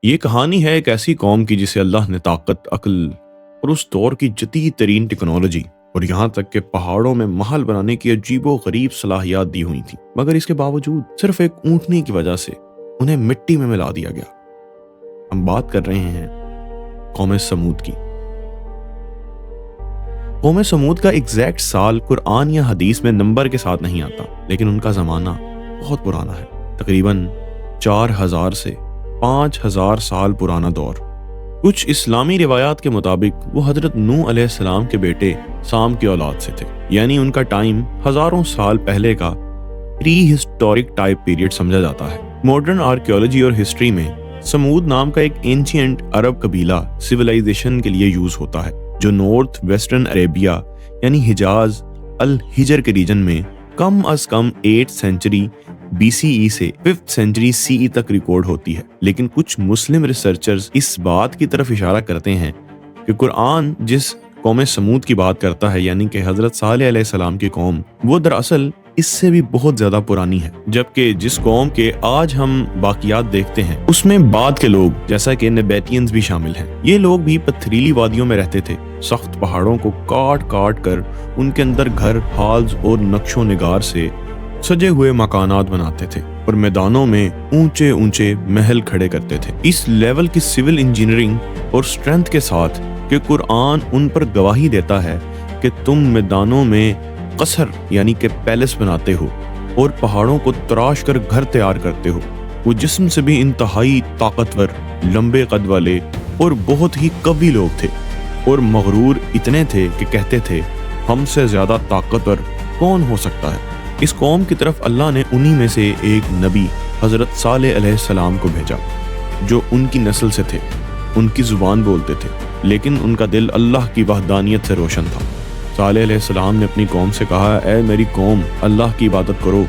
یہ کہانی ہے ایک ایسی قوم کی جسے اللہ نے طاقت، عقل اور اس دور کی جدید ترین ٹیکنالوجی اور یہاں تک کہ پہاڑوں میں محل بنانے کی عجیب و غریب صلاحیات دی ہوئی تھی، مگر اس کے باوجود صرف ایک اونٹنی کی وجہ سے انہیں مٹی میں ملا دیا گیا۔ ہم بات کر رہے ہیں قوم سمود کی۔ قوم سمود کا ایگزیکٹ سال قرآن یا حدیث میں نمبر کے ساتھ نہیں آتا، لیکن ان کا زمانہ بہت پرانا ہے، تقریباً 4000 سے 5000 سال پرانا دور۔ کچھ اسلامی روایات کے مطابق وہ حضرت نوح علیہ السلام کے بیٹے سام کی اولاد سے تھے، یعنی ان کا ٹائم ہزاروں سال پہلے کا پری ہسٹورک ٹائپ پیریڈ سمجھا جاتا ہے۔ ماڈرن آرکیولوجی اور ہسٹری میں سمود نام کا ایک اینشینٹ عرب قبیلہ سویلائزیشن کے لیے یوز ہوتا ہے، جو نارتھ ویسٹرن عربیہ یعنی حجاز الحجر کے ریجن میں کم از کم 8 سینچری BCE سے 5th سینچری CE تک ریکارڈ ہوتی ہے۔ لیکن کچھ مسلم ریسرچرز اس بات کی طرف اشارہ کرتے ہیں کہ قرآن جس قوم سمود کی بات کرتا ہے، یعنی کہ حضرت صالح علیہ السلام کی قوم، وہ دراصل اس سے بھی بہت زیادہ پرانی ہے، جبکہ جس قوم کے آج ہم باقیات دیکھتے ہیں اس میں بعد کے لوگ جیسا کہ نیبیٹینز بھی شامل ہیں۔ یہ لوگ بھی پتھریلی وادیوں میں رہتے تھے، سخت پہاڑوں کو کاٹ کاٹ کر ان کے اندر گھر، ہالز اور نقش و نگار سے سجے ہوئے مکانات بناتے تھے اور میدانوں میں اونچے اونچے محل کھڑے کرتے تھے۔ اس لیول کی سول انجینئرنگ اور سٹرینتھ کے ساتھ کہ قرآن ان پر گواہی دیتا ہے کہ تم میدانوں میں قصر یعنی کہ پیلس بناتے ہو اور پہاڑوں کو تراش کر گھر تیار کرتے ہو۔ وہ جسم سے بھی انتہائی طاقتور، لمبے قد والے اور بہت ہی قوی لوگ تھے، اور مغرور اتنے تھے کہ کہتے تھے ہم سے زیادہ طاقتور کون ہو سکتا ہے۔ اس قوم کی طرف اللہ نے انہی میں سے ایک نبی حضرت صالح علیہ السلام کو بھیجا، جو ان کی نسل سے تھے، ان کی زبان بولتے تھے، لیکن ان کا دل اللہ کی وحدانیت سے روشن تھا۔ صالح علیہ السلام نے اپنی قوم سے کہا، اے میری قوم، اللہ کی عبادت کرو،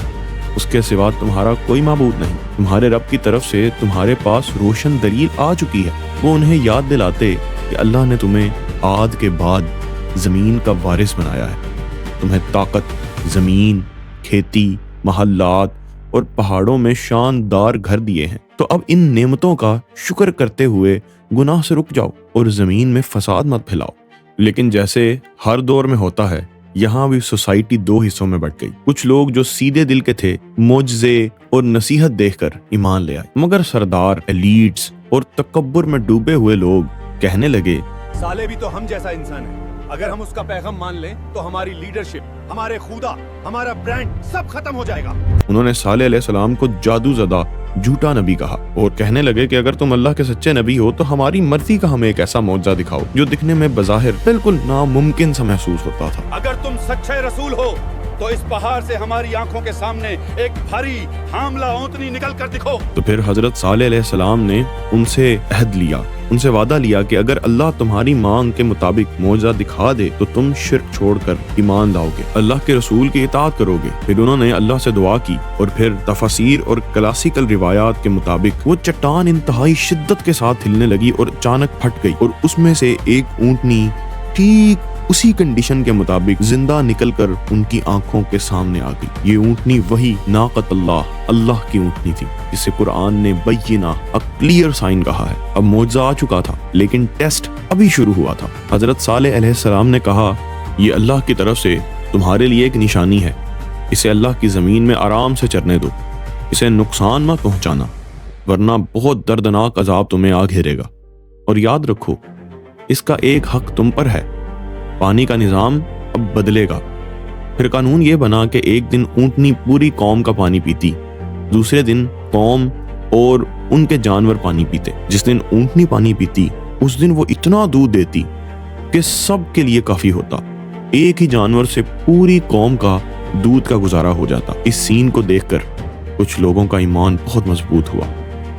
اس کے سوا تمہارا کوئی معبود نہیں۔ تمہارے رب کی طرف سے تمہارے پاس روشن دلیل آ چکی ہے۔ وہ انہیں یاد دلاتے کہ اللہ نے تمہیں عاد کے بعد زمین کا وارث بنایا ہے، تمہیں طاقت، زمین، کھیتی، محلات اور پہاڑوں میں شاندار گھر دیے ہیں، تو اب ان نعمتوں کا شکر کرتے ہوئے گناہ سے رک جاؤ اور زمین میں فساد مت پھیلاؤ۔ لیکن جیسے ہر دور میں ہوتا ہے، یہاں بھی سوسائٹی 2 حصوں میں بٹ گئی۔ کچھ لوگ جو سیدھے دل کے تھے معجزے اور نصیحت دیکھ کر ایمان لے آئے، مگر سردار، ایلیٹس اور تکبر میں ڈوبے ہوئے لوگ کہنے لگے، صالح بھی تو ہم جیسا انسان ہے، اگر ہم اس کا پیغام مان لیں تو ہماری لیڈرشپ، ہمارے خدا، ہمارا برانڈ سب ختم ہو جائے گا۔ انہوں نے صالح علیہ السلام کو جادو زدہ جھوٹا نبی کہا اور کہنے لگے کہ اگر تم اللہ کے سچے نبی ہو تو ہماری مرضی کا ہمیں ایک ایسا معجزہ دکھاؤ جو دکھنے میں بظاہر بالکل ناممکن سا محسوس ہوتا تھا۔ اگر تم سچے رسول ہو تو اس پہاڑ سے ہماری آنکھوں کے سامنے ایک بھاری حاملہ اونٹنی نکل کر دکھو۔ تو پھر حضرت صالح علیہ السلام نے ان سے عہد لیا، ان سے وعدہ لیا کہ اگر اللہ تمہاری مانگ کے مطابق معجزہ دکھا دے تو تم شرک چھوڑ کر ایمان لاؤ گے، اللہ کے رسول کی اطاعت کرو گے۔ پھر انہوں نے اللہ سے دعا کی اور پھر تفاسیر اور کلاسیکل روایات کے مطابق وہ چٹان انتہائی شدت کے ساتھ ہلنے لگی اور اچانک پھٹ گئی، اور اس میں سے ایک اونٹنی ٹھیک اسی کنڈیشن کے مطابق زندہ نکل کر ان کی آنکھوں کے سامنے آ گئی۔ یہ اونٹنی وہی ناقت اللہ کی اونٹنی تھی جسے قرآن نے بینہ، کلیئر سائن کہا ہے۔ اب معجزہ آ چکا تھا، لیکن ٹیسٹ ابھی شروع ہوا تھا۔ حضرت صالح علیہ السلام نے کہا، یہ اللہ کی طرف سے تمہارے لیے ایک نشانی ہے، اسے اللہ کی زمین میں آرام سے چرنے دو، اسے نقصان مت پہنچانا، ورنہ بہت دردناک عذاب تمہیں آ گھیرے گا۔ اور یاد رکھو، اس کا ایک حق تم پر ہے، پانی کا نظام اب بدلے گا۔ پھر قانون یہ بنا کہ ایک دن اونٹنی پوری قوم کا پانی پیتی، دوسرے دن قوم اور ان کے جانور پانی پیتے۔ جس دن اونٹنی پانی پیتی اس دن وہ اتنا دودھ دیتی کہ سب کے لیے کافی ہوتا، ایک ہی جانور سے پوری قوم کا دودھ کا گزارا ہو جاتا۔ اس سین کو دیکھ کر کچھ لوگوں کا ایمان بہت مضبوط ہوا،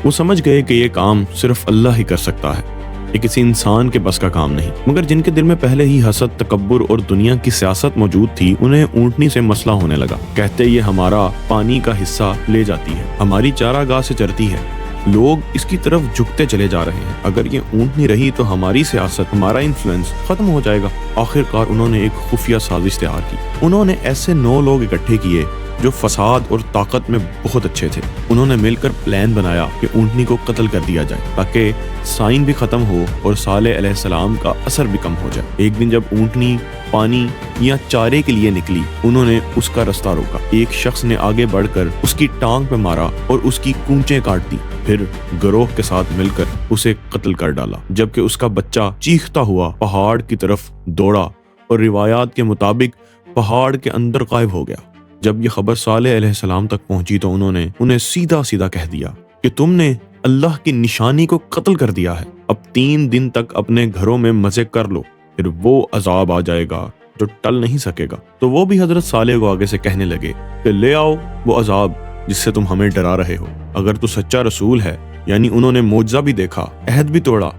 وہ سمجھ گئے کہ یہ کام صرف اللہ ہی کر سکتا ہے، یہ کسی انسان کے بس کا کام نہیں۔ مگر جن کے دل میں پہلے ہی حسد، تکبر اور دنیا کی سیاست موجود تھی، انہیں اونٹنی سے مسئلہ ہونے لگا۔ کہتے یہ ہمارا پانی کا حصہ لے جاتی ہے، ہماری چارہ گاہ سے چرتی ہے، لوگ اس کی طرف جھکتے چلے جا رہے ہیں. اگر یہ اونٹنی رہی تو ہماری سیاست، ہمارا انفلوئنس ختم ہو جائے گا. آخر کار انہوں نے ایک خفیہ سازش تیار کی. انہوں نے ایسے 9 لوگ اکٹھے کیے جو فساد اور طاقت میں بہت اچھے تھے. انہوں نے مل کر پلان بنایا کہ اونٹنی کو قتل کر دیا جائے تاکہ سائن بھی ختم ہو اور صالح علیہ السلام کا اثر بھی کم ہو جائے. ایک دن جب اونٹنی پانی یا چارے کے لیے نکلی، انہوں نے اس کا رستہ روکا. ایک شخص نے آگے بڑھ کر اس کی ٹانگ پہ مارا اور اس کی کونچیں کاٹ دی. پھر گروہ کے ساتھ مل کر اسے قتل کر ڈالا، جبکہ اس کا بچہ چیختا ہوا پہاڑ کی طرف دوڑا اور روایات کے مطابق پہاڑ کے اندر غائب ہو گیا. جب یہ خبر صالح علیہ السلام تک پہنچی تو انہوں نے انہیں سیدھا سیدھا کہہ دیا کہ تم نے اللہ کی نشانی کو قتل کر دیا ہے. اب 3 دن تک اپنے گھروں میں مزے کر لو، پھر وہ عذاب آ جائے گا جو ٹل نہیں سکے گا. تو وہ بھی حضرت صالح کو آگے سے کہنے لگے کہ لے آؤ وہ عذاب جس سے تم ہمیں ڈرا رہے ہو. اگر تو سچا رسول ہے، یعنی انہوں نے معجزہ بھی دیکھا، عہد بھی توڑا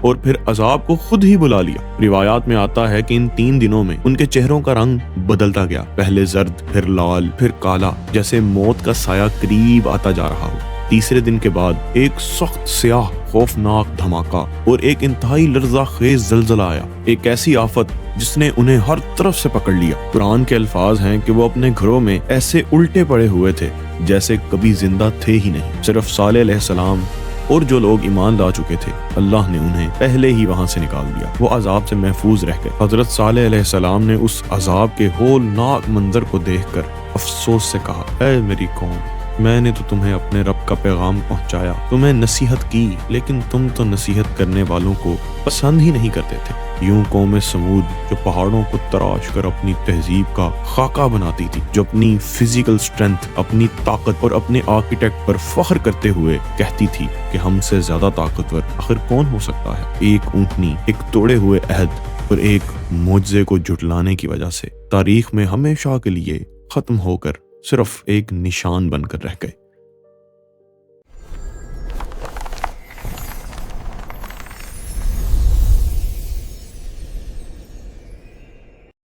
اور پھر عذاب کو خود ہی بلا لیا. روایات میں آتا ہے کہ ان 3 دنوں میں ان کے چہروں کا رنگ بدلتا گیا، پہلے زرد، پھر لال، پھر کالا، جیسے موت کا سایہ قریب آتا جا رہا ہو. تیسرے دن کے بعد ایک سخت سیاہ خوفناک دھماکہ اور ایک انتہائی لرزہ خیز زلزلہ آیا. ایک ایسی آفت جس نے انہیں ہر طرف سے پکڑ لیا. قرآن کے الفاظ ہیں کہ وہ اپنے گھروں میں ایسے الٹے پڑے ہوئے تھے جیسے کبھی زندہ تھے ہی نہیں. صرف صالح علیہ السلام اور جو لوگ ایمان لا چکے تھے، اللہ نے انہیں پہلے ہی وہاں سے نکال دیا. وہ عذاب سے محفوظ رہ گئے. حضرت صالح علیہ السلام نے اس عذاب کے ہولناک منظر کو دیکھ کر افسوس سے کہا، اے میری قوم، میں نے تو تمہیں اپنے رب کا پیغام پہنچایا، تمہیں نصیحت کی، لیکن تم تو نصیحت کرنے والوں کو پسند ہی نہیں کرتے تھے. یوں قوم سمود جو پہاڑوں کو تراش کر اپنی تہذیب کا خاکہ بناتی تھی، جو اپنی فزیکل سٹرینتھ، اپنی طاقت اور اپنے آرکیٹیکٹ پر فخر کرتے ہوئے کہتی تھی کہ ہم سے زیادہ طاقتور آخر کون ہو سکتا ہے. ایک اونٹنی، ایک توڑے ہوئے عہد اور ایک معجزے کو جھٹلانے کی وجہ سے تاریخ میں ہمیشہ کے لیے ختم ہو کر صرف ایک نشان بن کر رہ گئے.